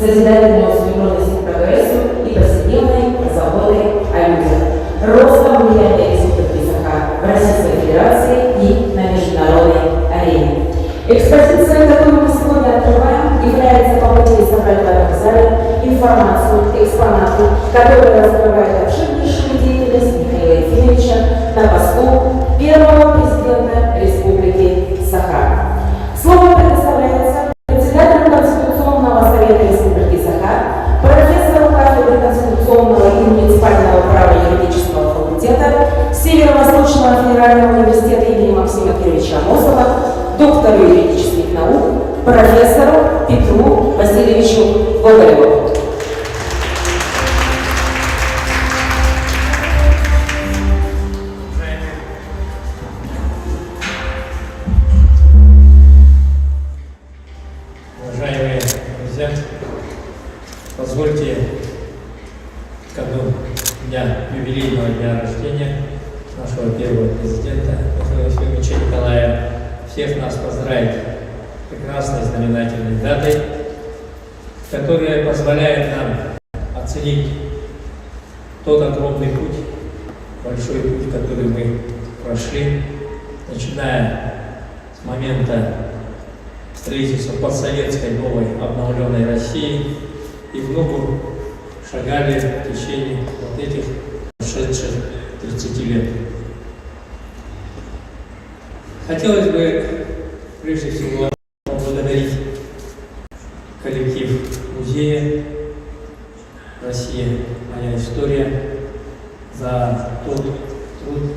созидательную устремленность к прогрессу и повседневной заботой о людях, ростом влияния Республики Саха в Российской Федерации и на международной арене. Экспозиция, которую мы сегодня открываем, является попыткой собрать в этом зале информацию, экспонаты, которые раскрывают обширнейшую деятельность Михаила Ефимовича на посту первого президента Республики Саха. Слово предоставляется председателю Конституционного совета Республики Саха, профессору кафедры конституционного и муниципального права юридического факультета Северо-Восточного федерального университета имени Максима Кировича Амосова, доктору юридических наук, профессору Петру Васильевичу Гоголеву. Уважаемые друзья, позвольте канун юбилейного дня рождения нашего первого президента Михаила Ефимовича Николаева всех нас поздравить прекрасной знаменательной датой, которая позволяет нам оценить тот огромный путь, большой путь, который мы прошли, начиная с момента строительства постсоветской новой обновленной России и в ногу шагали в течение вот этих прошедших 30 лет. Хотелось бы прежде всего поблагодарить коллектив музея «Россия. Моя история» за тот труд,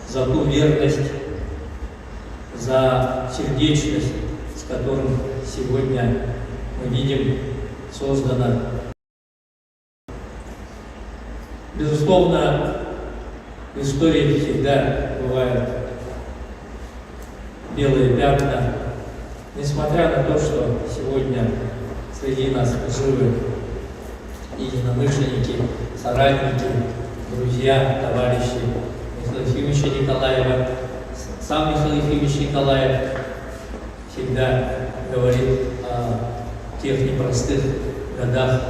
за ту верность, за сердечность, с которым сегодня мы видим создано. Безусловно, в истории всегда бывают белые пятна, несмотря на то, что сегодня среди нас живы единомышленники, соратники, друзья, товарищи Михаила Ефимовича Николаева. Сам Михаил Ефимович Николаев всегда говорит о тех непростых годах,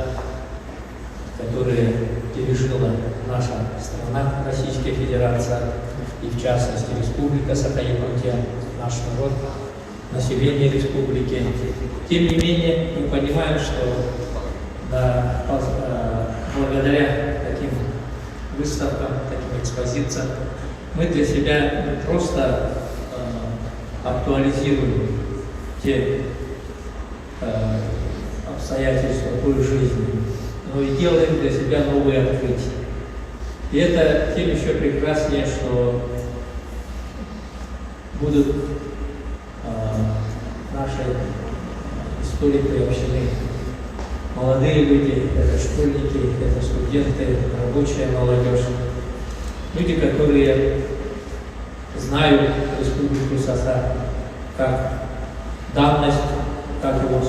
которые пережила наша страна, Российская Федерация, и в частности Республика Саха-Якутия, наш народ, население республики. Тем не менее, мы понимаем, что благодаря таким выставкам, таким экспозициям, мы для себя не просто актуализируем те обстоятельства той жизни, но и делаем для себя новые открытия. И это тем еще прекраснее, что будут нашей истории приобщены молодые люди, это школьники, это студенты, рабочая молодежь, люди, которые знают Республику Саха как данность, как его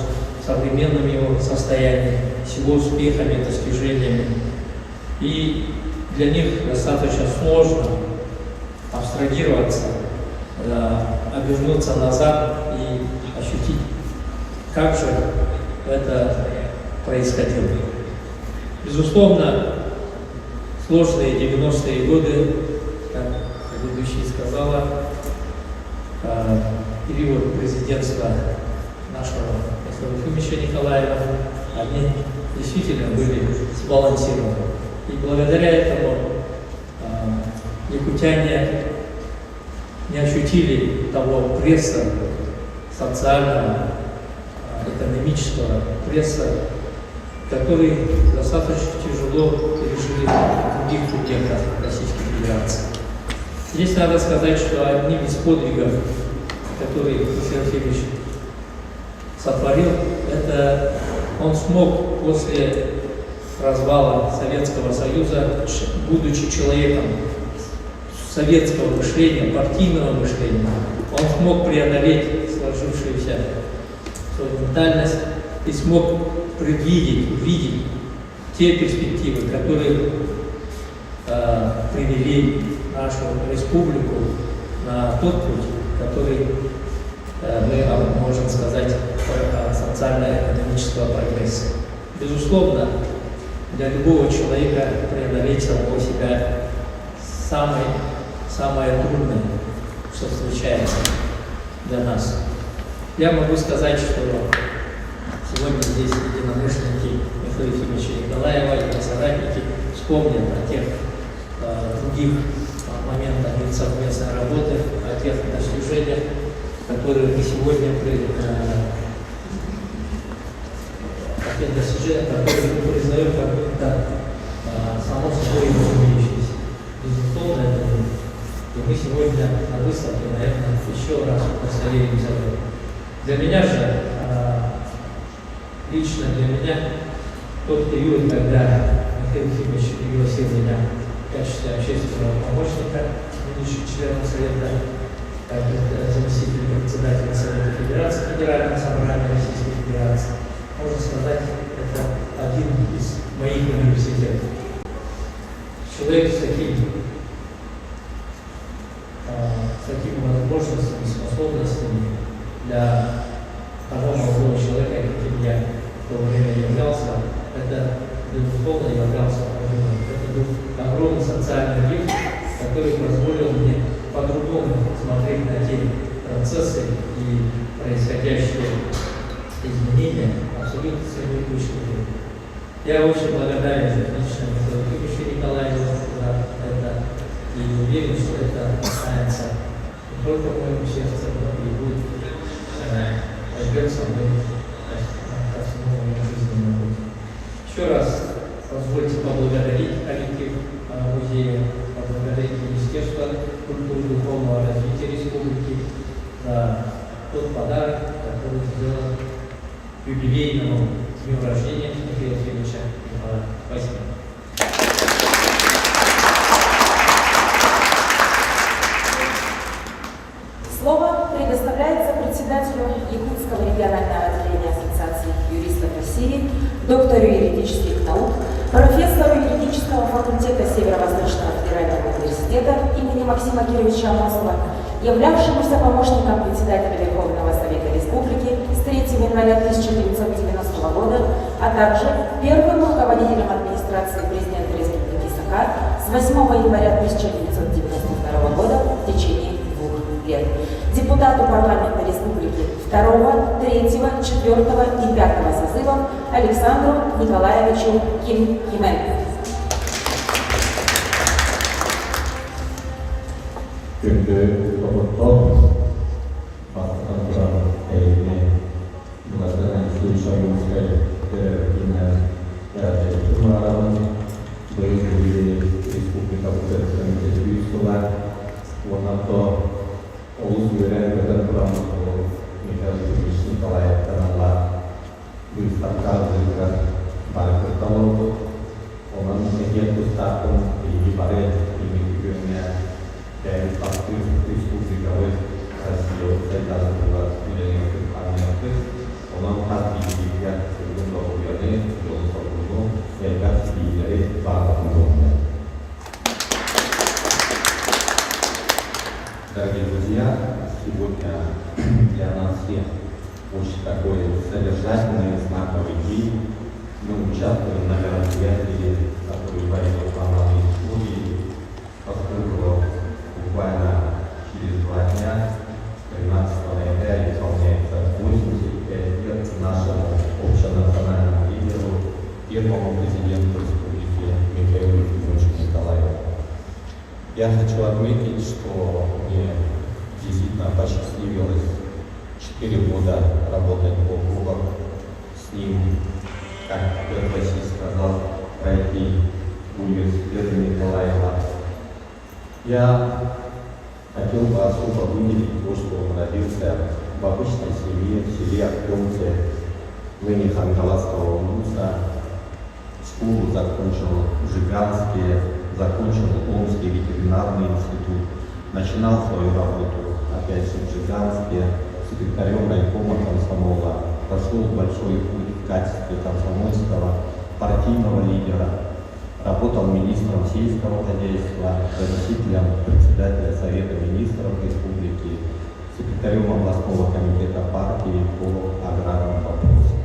современным его состоянием, с его успехами, достижениями. И для них достаточно сложно абстрагироваться, обернуться назад и ощутить, как же это происходило. Безусловно, сложные 90-е годы, как предыдущая сказала, период президентства нашего Михаила Ефимовича Николаева, они действительно были сбалансированы. И благодаря этому якутяне не ощутили того пресса социального, экономического пресса, который достаточно тяжело пережили в других субъектах Российской Федерации. Здесь надо сказать, что одним из подвигов, который Михаил Ефимович сотворил, это он смог после развала Советского Союза, будучи человеком советского мышления, партийного мышления, он смог преодолеть сложившуюся свою ментальность и смог предвидеть, увидеть те перспективы, которые привели нашу республику на тот путь, который мы можем сказать, социальный социально-экономического прогресса. Безусловно, для любого человека преодолеть самого себя самое трудное, что случается для нас. Я могу сказать, что сегодня здесь единомышленники Михаила Ефимовича Николаева и его соратники вспомнят о тех других моментах совместной работы, о тех достижениях, которые мы сегодня признаем как это само собой разумеющееся. Безусловно, это и мы сегодня на выставке, наверное, еще раз повторимся. Для меня же, лично для меня, тот период, когда Михаил Ефимович пригласил меня в качестве общественного помощника, нынешнего члена Совета, как заместителя председателя Совета Федерации Федерального собрания Российской Федерации, можно сказать, это один из моих университетов. Человек с такими возможностями, способностями для того молодого человека, каким я в то время являлся, это, безусловно, являлся это был огромный социальный лифт, который позволил мне по-другому смотреть на те процессы и происходящие изменения абсолютно с своей точки зрения. Я очень благодарен лично Михаилу Ефимовичу Николаеву за это и уверен, что это останется не только в моем сердце, но и будет пойдет со мной ко всему моему жизненному пути. Еще раз позвольте поблагодарить коллектив музея, поблагодарить Министерство культуры и духовного развития республики за тот подарок, который сделан юбилейному дню рождения Михаила Ефимовича Николаева. Спасибо. Слово предоставляется председателю Якутского регионального отделения Ассоциации юристов России, доктору юридических наук, профессору юридического факультета Северо-Восточного федерального университета имени Максима Кировича Амосова, являвшемуся помощником председателя Верховного Совета Республики с 3 января 1990 года, а также первым руководителем администрации президента Республики Саха с 8 января 1992 года в течение 2 лет. Депутату парламента Республики 2, 3, 4 и 5 созывов Александру Николаевичу Ким Химен. Дорогие друзья, сегодня для нас всех очень такой содержательный, знаковый день. Мы участвуем на мероприятии, которое пойдет по нашей истории, поскольку буквально через 2 дня, 13 ноября, исполняется 85 лет нашему общенациональному лидеру, первому президенту Республики Михаилу Ефимовичу Николаеву. Я хочу отметить, что мне действительно посчастливилось 4 года работать бок о бок с ним, как Петр Васильевич сказал, пройти университет Николаева. Я хотел бы особо выделить то, что он родился в обычной семье, в селе Артемце, ныне Хангаласского улуса. Школу закончил в Жиганске, закончил Омский ветеринарный институт, начинал свою работу опять же в Жиганске, секретарем райкома комсомола, прошел большой путь в качестве комсомольского партийного лидера, работал министром сельского хозяйства, заместителем председателя Совета министров республики, секретарем областного комитета партии по аграрным вопросам.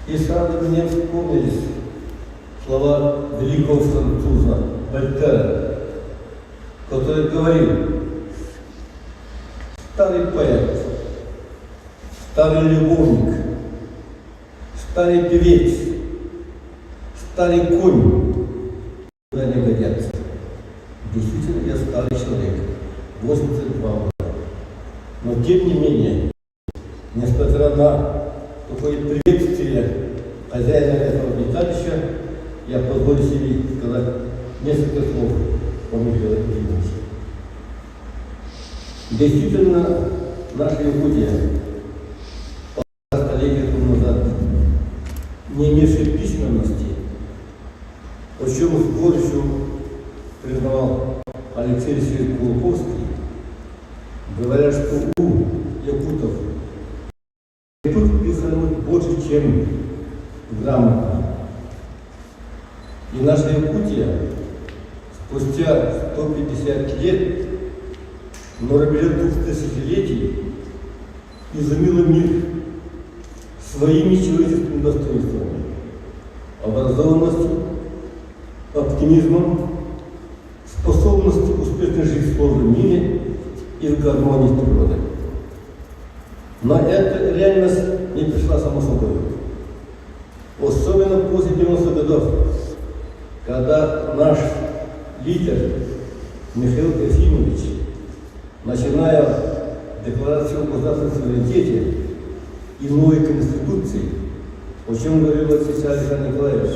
И сразу мне вспомнились слова великого француза Вольтера, который говорил: старый поэт, старый любовник, старый певец, старый конь куда не годятся. Действительно, я старый человек, 82 года. Но тем не менее, несмотря на такое приветствие хозяина этого обиталища, я позволю себе сказать несколько слов о Михаиле Ефимовиче. Действительно, наша Якутия, полтора столетия тому назад, не имевшая письменности, о чем с горечью признавал Алексей Алексеевич Кулаковский, говоря, что у якутов писали больше, чем грамотно. И наша Якутия спустя 150 лет, на рубеже 2 тысячелетий, изумила мир своими человеческими достоинствами, образованностью, оптимизмом, способностью успешно жить в сложном мире и в гармонии с природой. Но эта реальность не пришла само собой. Особенно после 90-х годов, когда наш лидер Михаил Ефимович, начиная декларацию о государственном суверенитете и новой конституции, о чем говорил сейчас Александр Николаевич,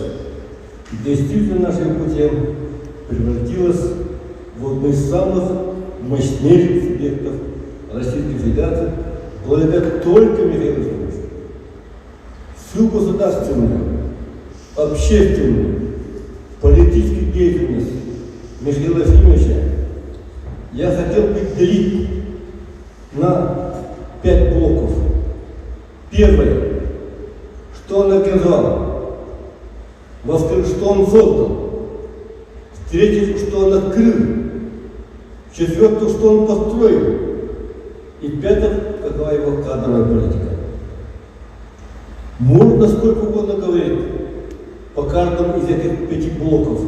действительно наша Якутия превратилась в одну из самых мощнейших субъектов Российской Федерации, благодаря только Михаилу Ефимовичу. Всю государственную, общественную, политическую деятельность Михаила Ефимовича я хотел бы делить на 5 блоков. Первое, что он организовал. Во-вторых, что он создал. В-третьих, что он открыл. В-четвертых, что он построил. И в-пятых, какова его кадровая политика. Можно сколько угодно говорить по каждому из этих 5 блоков.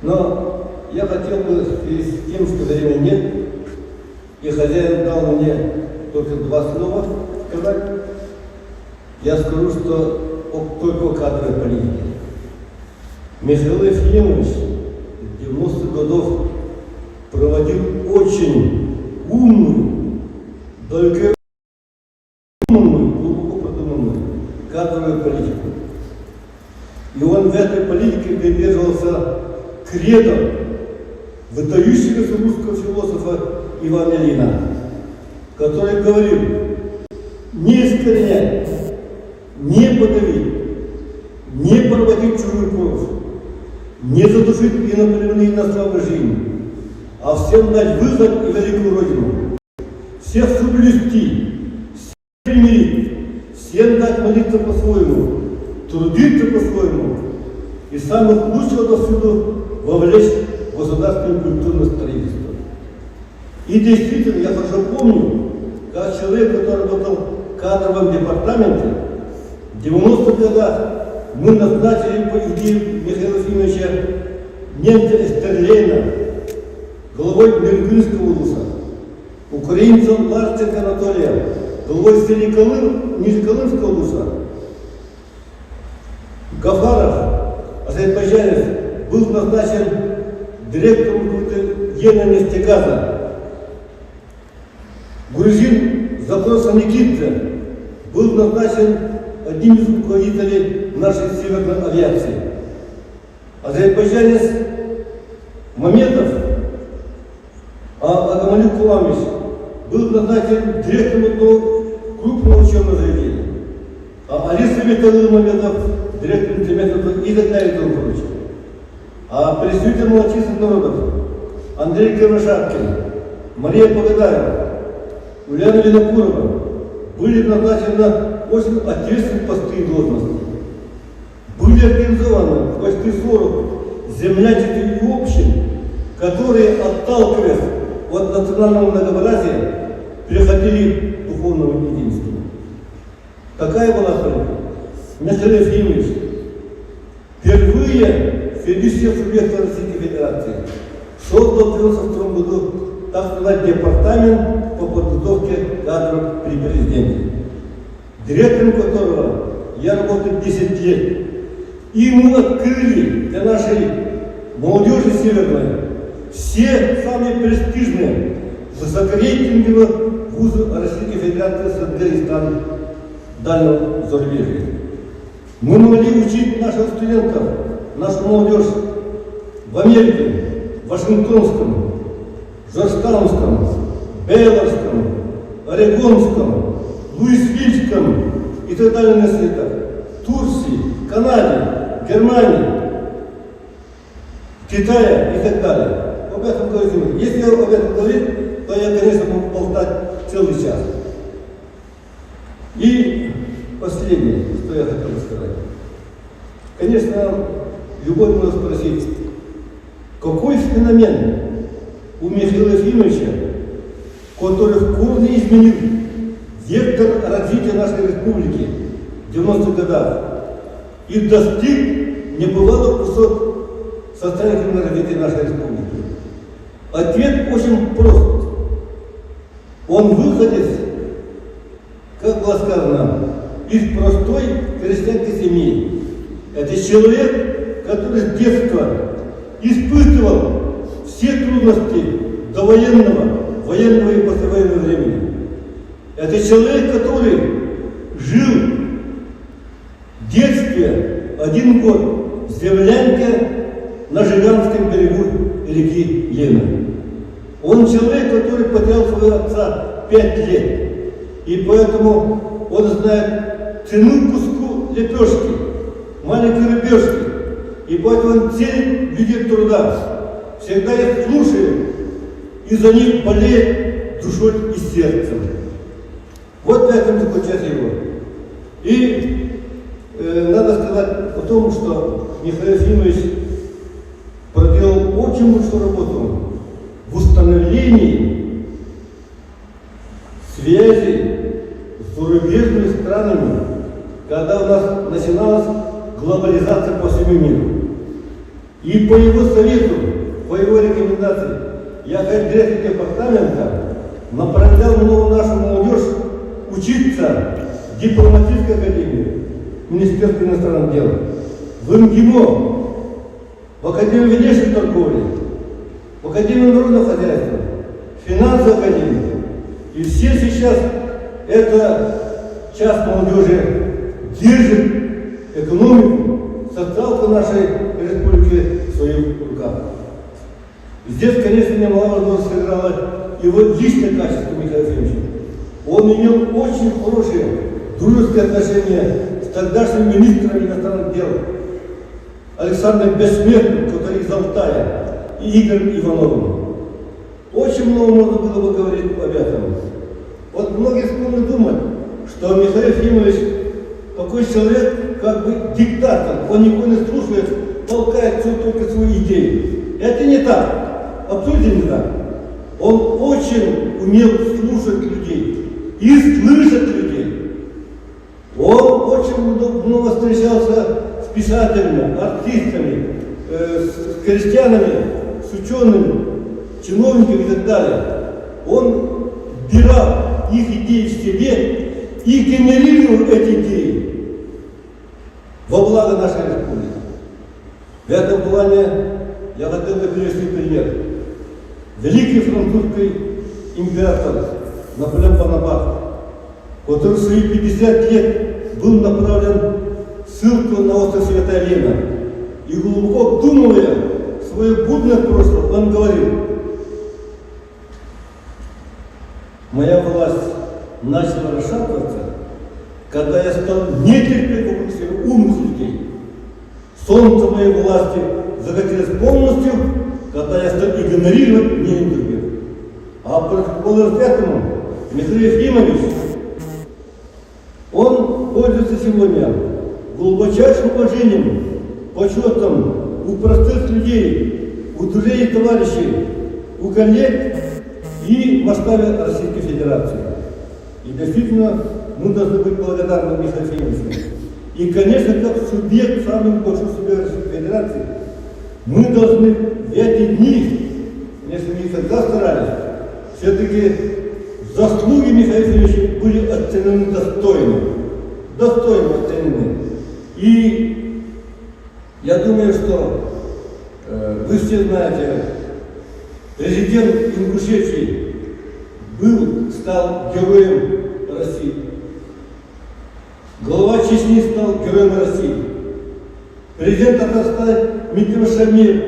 Но я хотел бы, в связи с тем, что времени нет, и хозяин дал мне только 2 слова сказать, я скажу, что только о кадровой политике. Михаил Ефимович в 90-х годов проводил очень умную, только умную, глубоко продуманную кадровую политику. И он в этой политике придерживался кредо выдающегося русского философа Ивана Ильина, который говорил: не искоренять, не подавить, не проводить чужую кровь, не задушить иноплеменные иностранные жизни, а всем дать вызов и великую Родину, всех соблюсти, всех примирить, всем дать молиться по-своему, трудиться по-своему и самых лучших досуду вовлечь в государственное культурное строительство. И действительно, я хорошо помню, как человек, который работал в кадровом департаменте, в 90-х годах мы назначили по идее Михаила Ефимовича немца Эстерлейна главой Миргинского улуса, украинца Ларченко Анатолия главой Нижеколымского улуса, Гафаров, азербайджанец, был назначен директором Ена-нефтегаза. Грузин Запроса Никитин был назначен одним из руководителей нашей северной авиации. Азербайджанец Мамедов Агамалюк Куламович был назначен директором одного крупного учебного заведения. А Алиса Михаил Мамедов директором Тимирязева и так далее и тому прочее. А представитель малочисленных народов Андрей Кривошапкин, Мария Погадаева, Ульяна Винокурова были назначены на очень ответственные посты и должности. Были организованы почти 40 земляческих общин, которые, отталкиваясь от национального многообразия, переходили к духовному единству. Какая была политика? Михаил Ефимович впервые среди всех субъектов Российской Федерации создал в 1992 году, так сказать, департамент по подготовке кадров при президенте, директором которого я работаю 10 лет. И мы открыли для нашей молодежи северной все самые престижные, высокорейтинговые вузы Российской Федерации, СНГ и стран дальнего зарубежья. Мы могли учить наших студентов, нашу молодежь в Америке, в Вашингтонском, Джорджтаунском, Бейлорском, Орегонском, Луисвильском и так далее на светах, Турции, Канаде, Германии, Китае и так далее. Об этом говорить. Если я об этом говорю, то я, конечно, могу болтать целый час. И последнее, что я хотел сказать. Конечно, любой может спросить, какой феномен у Михаила Ефимовича, который в корне изменил вектор развития нашей республики в 90-х годах и достиг небывалых высот состоятельного развития нашей республики? Ответ очень прост. Он выходец, как было сказано, из простой крестьянской семьи. Это человек, который с детства испытывал все трудности военного и послевоенного времени. Это человек, который жил в детстве 1 год в землянке на Жиганском берегу реки Лена. Он человек, который потерял своего отца 5 лет. И поэтому он знает цену куску лепешки, маленькой рыбешки. И поэтому он ценит людей труда. Всегда их слушает и за них болеет душой и сердцем. Вот в этом заключается его. И надо сказать о том, что Михаил Ефимович проделал очень большую работу в установлении связи с зарубежными странами, когда у нас начиналась глобализация по всему миру. И по его совету, по его рекомендации, я как директор департамента направлял новую нашу молодежь учиться в дипломатической академии Министерства иностранных дел, в МГИМО, в Академию внешней торговли, в Академию народного хозяйства, в финансовую академию. И все сейчас эта часть молодежи держит экономику, социалку нашей республики в своих руках. Здесь, конечно, немало роль сыграло его личное качество Михаила Ефимовича. Он имел очень хорошие дружеские отношения с тогдашним министром иностранных дел Александром Бессмертным, который из Алтая, и Игорем Ивановым. Очень много можно было бы говорить об этом. Вот многие склонны думать, что Михаил Ефимович такой человек, как бы диктатор, он никого не слушает, толкает только свои идеи. Это не так, абсолютно не так. Он очень умел слушать людей и слышать людей. Он очень много встречался с писателями, артистами, с крестьянами, с учеными, чиновниками и так далее. Он вбирал их идеи в себе и генерировал эти идеи во благо нашей республики. В этом плане я хотел бы привести пример. Великий французский император Наполеон Бонапарт, который в свои 50 лет был направлен в ссылку на остров Святая Елена. И глубоко обдумывая свое будное прошлое, он говорил: моя власть начала расшатываться, когда я стал не терпеть вокруг себя умных людей. Солнце моей власти загорелось полностью, когда я стал игнорировать мнение других. А благодаря этому Михаил Ефимович, он пользуется сегодня глубочайшим уважением, почетом у простых людей, у друзей и товарищей, у коллег и в масштабе Российской Федерации. И действительно, мы должны быть благодарны Михаилу Ефимовичу. И, конечно, как субъект, самый большой субъект Российской Федерации, мы должны в эти дни, если мы всегда старались, все-таки заслуги Михаила Ефимовича были оценены достойно оценены. И я думаю, что вы все знаете, президент Ингушетии стал героем России. Глава Чечни стал героем России. Президент Татарстана Микро Шамиль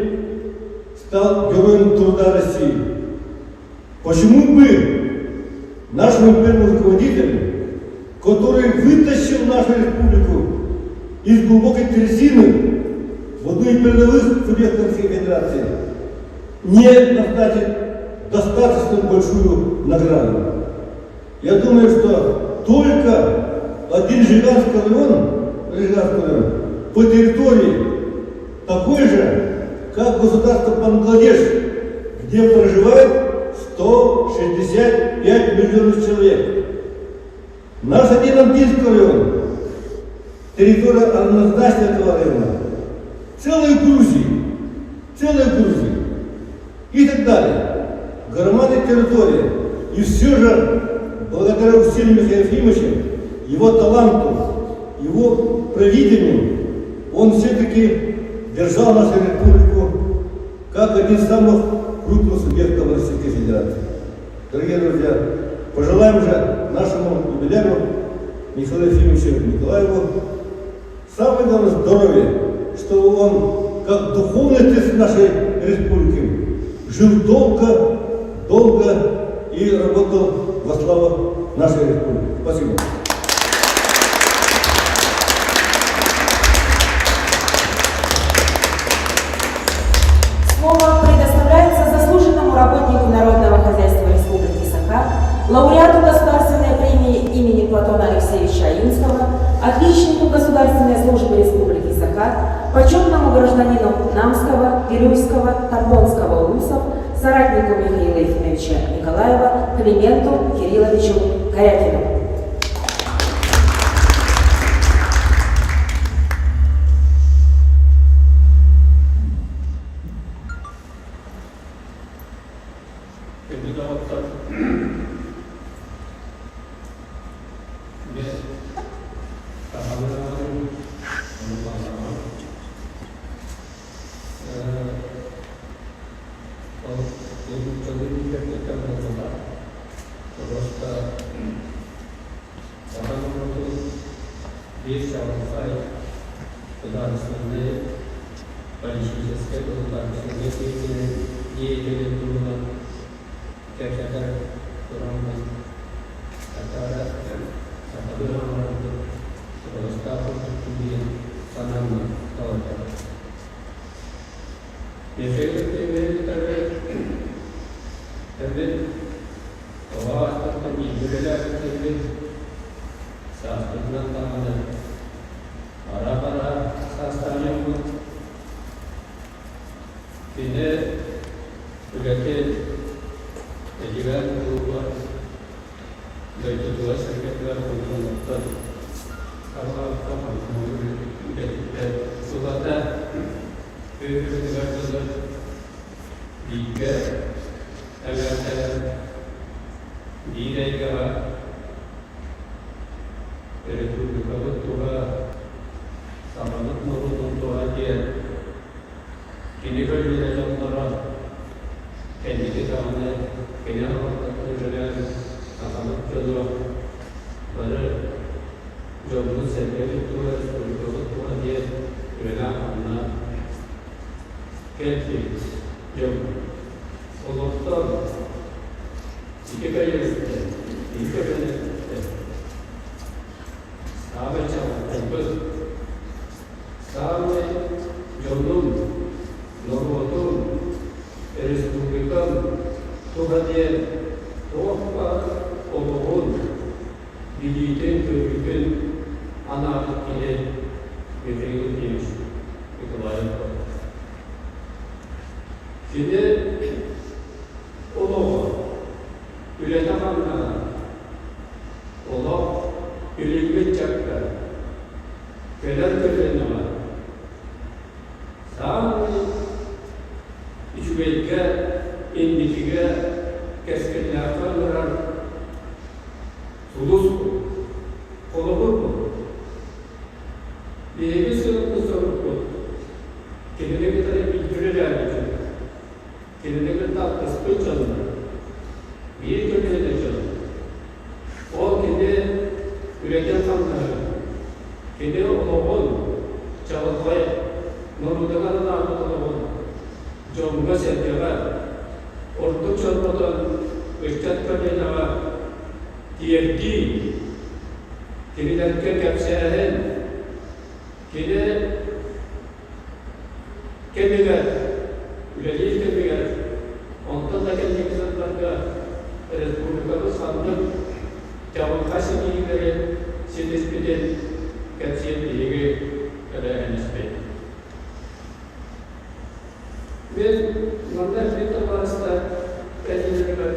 стал героем труда России. Почему бы нашему первому руководителю, который вытащил нашу республику из глубокой трясины в одну из передовых субъектов Российской Федерации, не назначить достаточно большую награду? Я думаю, что только один Жиганский район по территории такой же, как государство Бангладеш, где проживает 165 миллионов человек. Наш один Андинский район, территория однозначно этого района, целая Грузия и так далее. Громадная территория. И все же, благодаря усилиям Михаила Ефимовича, его таланту, его провидению, он все-таки держал нашу республику как один из самых крупных субъектов Российской Федерации. Дорогие друзья, пожелаем же нашему юбиляру Михаилу Ефимовичу Николаеву самое главное здоровья, чтобы он, как духовный отец нашей республики, жил долго и работал во славу нашей республики. Спасибо. Слово предоставляется заслуженному работнику Народного хозяйства Республики Саха, лауреату Государственной премии имени Платона Алексеевича Аюнского, отличнику Государственной службы Республики Саха, почетному гражданину Намского, Вилюйского, Тамбонского улусов, соратнику Михаила Ефимовича Николаева, Клименту Кирилловичу Корякину. Köler köleğine var. Sağ üçüge, indikige, keskinlerden varar. Sulus bu. Kolobur bu. Bir sınıfı sorup bu. Kendine bir tane bilgileri vermeyecek. Kendine bir tatlısı çalınır. Bir köleğe de çalınır. O kendi üreten tanrı. Kendi oğlun, çalıklayı, Norudagan'ın ağabeyleri oğlun, Jomga sevgiler, orta çorbadan, ırkat kadenalar, diyerdi, kedilerke kapsayan, kediler, üleliyiz kediler, ondan da kendi kızlarga, Respublikamız sandık, Cavuk Kasimi'yi Sidespiden kapsayan diyege NSP. Ve Northern Victor Varas'ta kaçınırlar,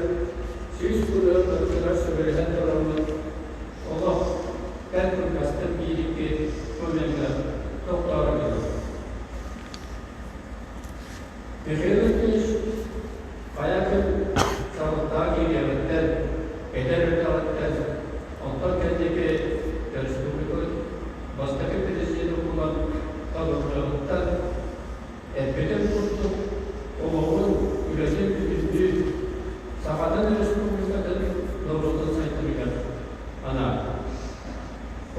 Süyüz Kur'u bakılar söylenen tarafı Allah ben kurkastır birlikte önemli toplarını Mehmet ayakın sağlıkta geliyemetten eder ödeletler ondan kendiki Respublika Bastaki Prezidenti olan Talıklarlıktan Elbette kurdu, oğlun üretim bütünlüğü, Sahadan Respublika'dan doğrudan saytırıyor. Ana,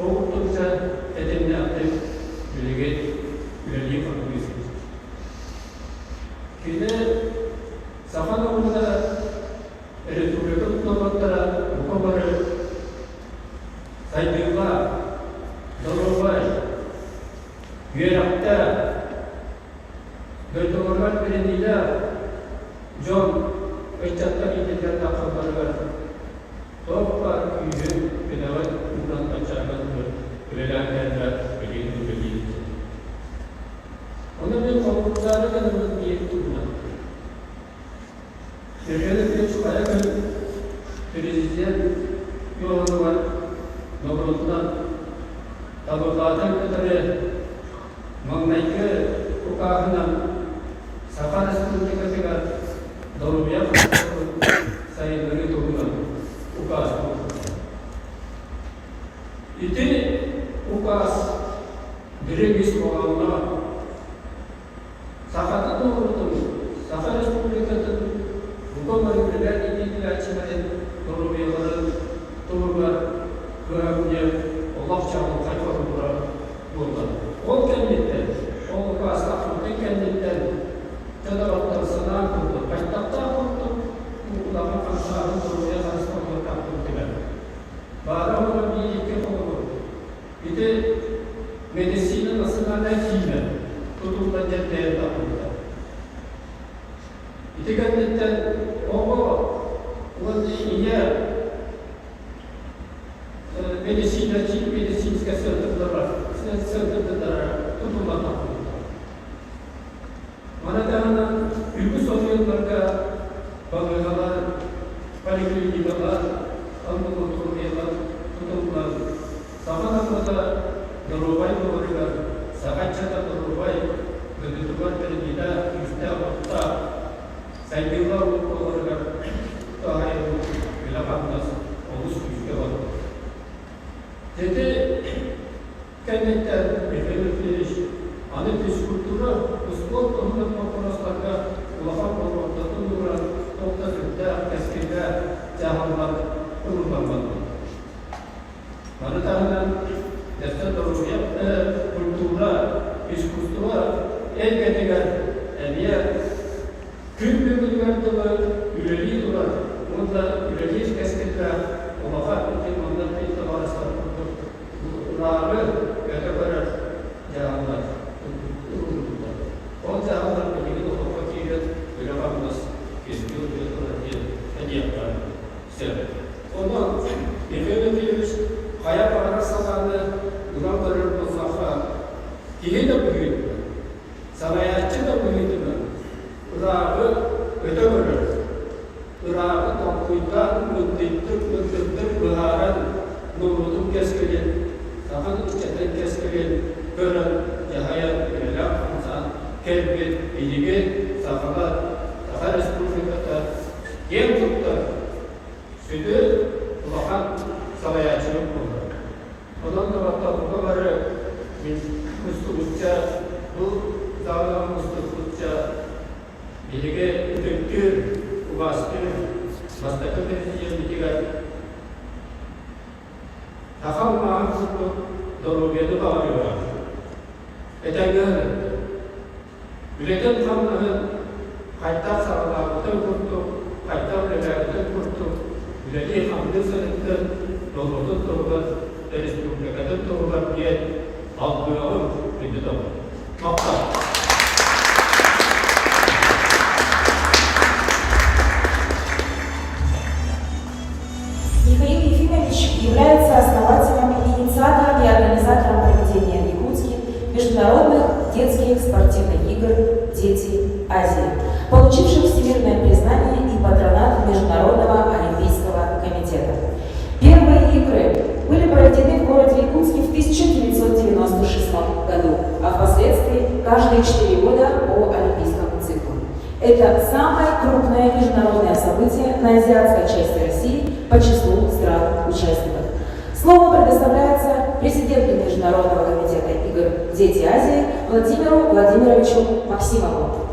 o kurtulca edemli aktif, üleliği fakültesi. Kine, Sahadan'da Respublika'nın doğrudan bu kabarı saytırıyor. Doğrubay, Yürek'te, Dördüğürler birindiyle John Öçat'tan indiler takımları var. Toplar yüzü bilavet buradan açarlanır. Ülelerler bildiğiniz. Onun bir konukları da bir durma. Türkiye'de bir çıkaya kadar Prezident yolu var. Doğrultudan tabaklardan kadarı Mangnaykı ukahına Safa Respublika'da doğruya sayıları doğrular. Ukaz bu. İti ukaz direkt olanlar Safa'da doğrudur. Safa Respublika'da hukumarı birer ilgili açıdan doğruyaları doğrular. Görevliye Allah çağırın kaybolur burada. O kendinde, o vasıflı kendinden tedavatları sana kurdu. Kaçtakta kurdu. Bu ulama kanşarın doğruya karşılamak yaptırdılar. Bari ona bir iki olur. Bir de medisine nasıl anlayışıyla tutumda ceddeye tapıldı. Bir de kendinden o iyi medisine, Çin medisinske sığdırdılar. Tutumda tapıldı. Manadağına ülkü sosyallarga bağlıgalar, poliklinikalar, ambulatoriyalar tutumlar. Samanaklarda Dorobay doğrular, Sakatçada Dorobay, Gıdıtıbar Berbida, Üste Vakta, Saygılar Ulukolarga, Tahayır Bilakatlas, Olus Üste Vakta. Jadi, kendiler efendim anı psikolojisi, spor konusunda konuşlarga ulafak olmakta duran nokta türde eskide cahillar kullanılmadı. Manadanan destek doğruya kultura, psikolojiye elbette eğer tüm bölgelerde üleliği duran, onda üleliği eskide ulafak için ondan bir tavaraslar Rağbı götürür cahillar. O cahillar bilgili o fakirler böyle bakmaz. Kesinlikle böyle diye hediye yapar. Sebep. Ondan efendimiz hayat arasında duran verir mutlaka. Dili de büyüdü. Sanayatçı da büyüdü. Rağbı götürür. Rağbı toplumdan müddettir baharat nurudun keskelin. Sahabat içeriden keskelin. mağazı doğruluğunu bağırıyor. Etenler, Biletin kanları kayıtlar sağlarlıktan kurtu, kayıtlar nelerden kurtu, Biletin kanlı sınıftır, doğruluk doğrular, Respublika'da doğrular diye algılayalım, bir de nokta. Михаил Ефимович является основателем, инициатором и организатором проведения в Якутске международных детских спортивных игр «Дети Азии», получивших всемирное признание и патронат Международного олимпийского комитета. Первые игры были проведены в городе Якутске в 1996 году, а впоследствии каждые 4 года по олимпийскому циклу. Это самое крупное международное событие на азиатской части России по числу стран-участников. Слово предоставляется президенту Международного комитета игр «Дети Азии» Владимиру Владимировичу Максимову.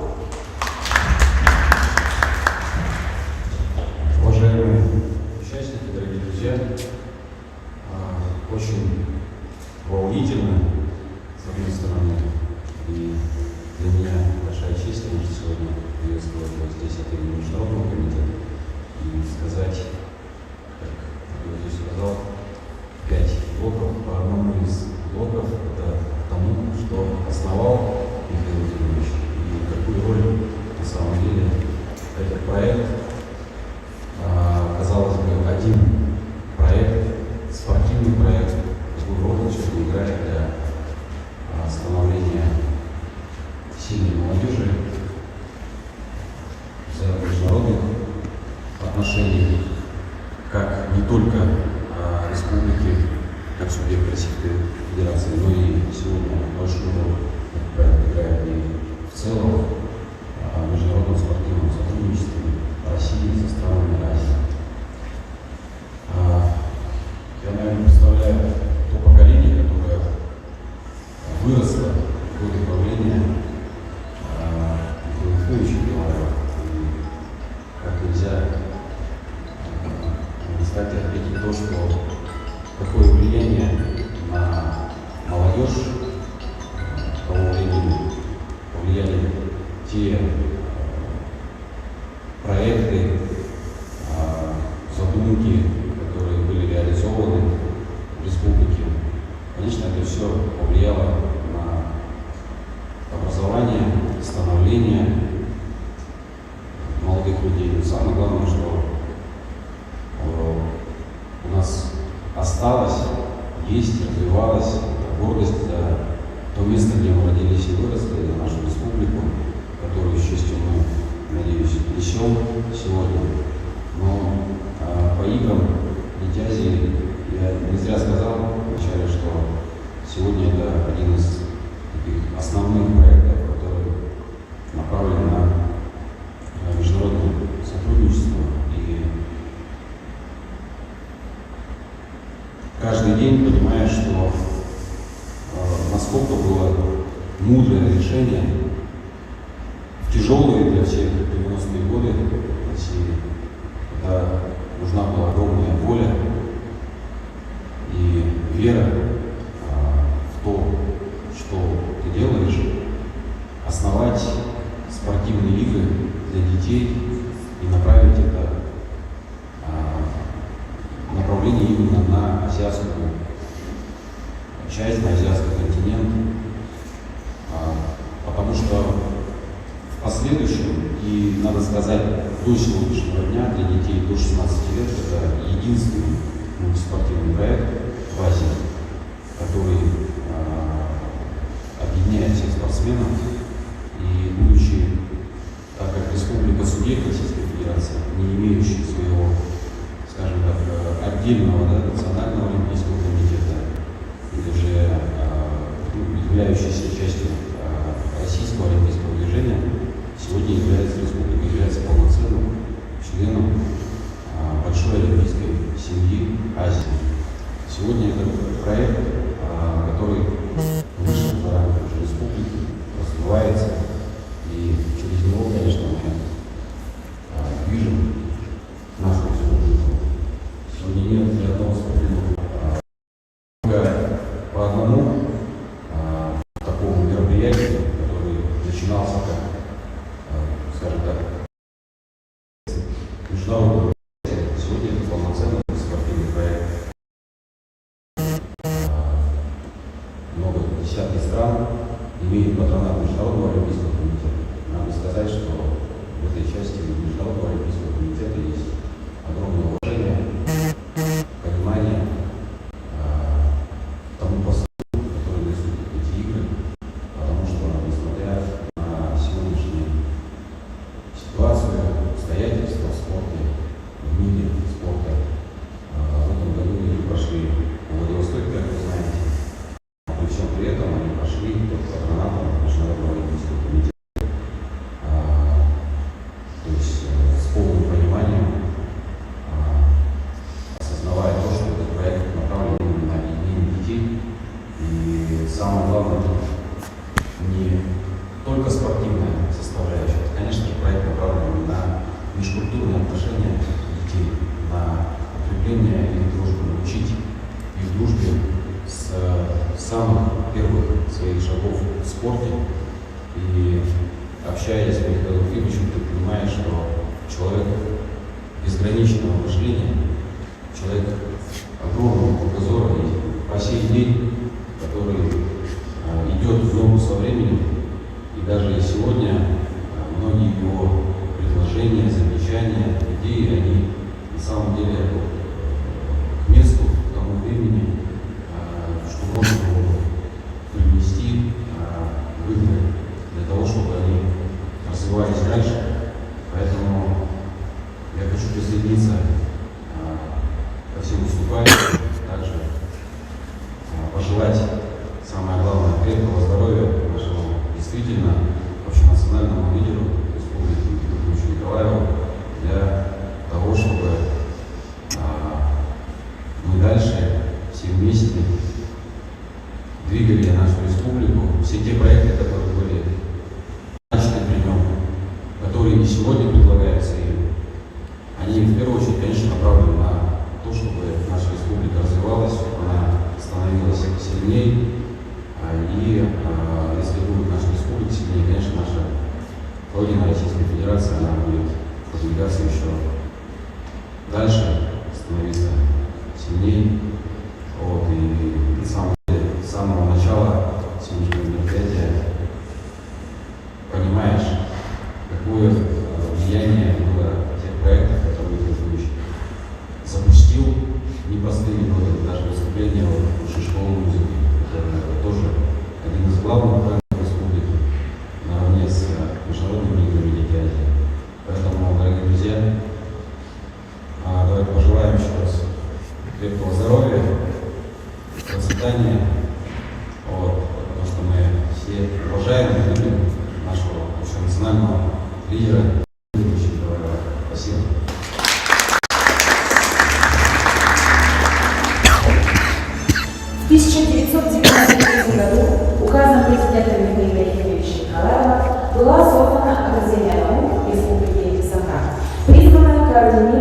Уважаемые участники, дорогие друзья, очень волнительно, с одной стороны, и для меня большая честь, конечно, сегодня приветствовать вас здесь от имени Международного комитета и сказать, как я здесь сказал, 5 блоков. По одному из блоков это тому, что основал Михаил Владимирович и какую роль на самом деле этот проект, казалось бы, один проект, спортивный проект, какую роль он сегодня играет для становления сильной молодежи в международных отношениях, как не только республики, как субъект Российской Федерации, но и сегодня большую роль играет и в целом в международном спортивном сотрудничестве России со странами Азии. Я, наверное, представляю то поколение, которое выросло в годы правления Михаила Ефимовича Белаева. И как нельзя не стать отметить то, что какое влияние на молодежь того времени повлияли те проекты, задумки, которые были реализованы в республике. Конечно, это все повлияло на образование, становление молодых людей. Но самое главное, что у нас осталось, есть, развивалась гордость за то место, где мы родились и выросли, за нашу республику, которую, с честью, мы, надеюсь, несем сегодня. Но по играм «Дети Азии» я не зря сказал вначале, что сегодня это один из таких основных проектов, который направлен на международное сотрудничество. И каждый день понимаешь, что насколько было мудрое решение в тяжелые для всех 90-е годы в России, когда нужна была огромная воля и вера в то, что ты делаешь, основать спортивные игры для детей и направить это направление именно на азиатскую часть, на азиатский континент, потому что в последующем, и надо сказать, до сегодняшнего дня для детей до 16 лет это единственный спортивный проект в Азии, который объединяет всех спортсменов. И будучи, так как республика субъект Российской Федерации, не имеющий своего, скажем так, отдельного национального олимпийского комитета, или же являющийся частью российского олимпийского движения, сегодня республика является полноценным членом большой олимпийской семьи Азии. Сегодня этот проект, который вышел за рамки республики, развивается, и через него, конечно, мы движем нашу республику. Сегодня нет ни одного спортивного десятки стран имеют патронат Международного олимпийского комитета. Надо сказать, что в этой части Международного олимпийского комитета есть огромное уважение, понимание тому посту, который несут эти игры, потому что, несмотря на сегодняшнюю ситуацию, обстоятельства в спорте, в мире спорта, в этом году они прошли в Владивостоке, как вы знаете. При всем при этом они прошли под патронатом Международного олимпийского комитета. То есть с полным пониманием, осознавая то, что этот проект направлен именно на объединение детей. И самое главное, не только спортивная составляющая, это, конечно же, проект направлен на межкультурные отношения детей, на укрепление их дружбы, научить их дружбе с самых первых своих шагов в спорте. И общаясь с Михаилом Ефимовичем, ты понимаешь, что человек безграничного мышления, человек огромного кругозора и по сей день, который идет в ногу со временем. И даже сегодня многие его предложения, замечания, идеи, они на самом деле к месту, к тому времени, что можно было привнести в игры для того, чтобы они развивались дальше. Поэтому я хочу присоединиться ко всем выступающим, также пожелать, самое главное, крепкого здоровья нашему действительно общенациональному лидеру Республики Ефимовичу Николаеву, для того, чтобы мы дальше все вместе двигали нашу республику. Все те проекты, которые были начаты при нем, которые и сегодня предлагаются им, они в первую очередь, конечно, направлены на то, чтобы наша республика развивалась, чтобы она становилась сильнее. И если будет наша республика сильнее, конечно, наша родина Российская Федерация, она будет продвигаться еще дальше, становиться сильнее. Вот, и на самом деле, с самого начала сегодняшнего мероприятия понимаешь, какое влияние было тех проектов, которые Ефимович запустил непростыми годы, даже выступление в высшей школе музыки, которое тоже один из главных проектов республики, наравне с международными играми Дети Азии. Поэтому, дорогие друзья, давайте пожелаем еще раз крепкого здоровья, процветания, вот, потому что мы все уважаем и любим нашего общенационального лидера. Спасибо. В 1993 году указом президента Михаила Ефимовича Николаева была создана Академия наук Республики Саха, призванная координировать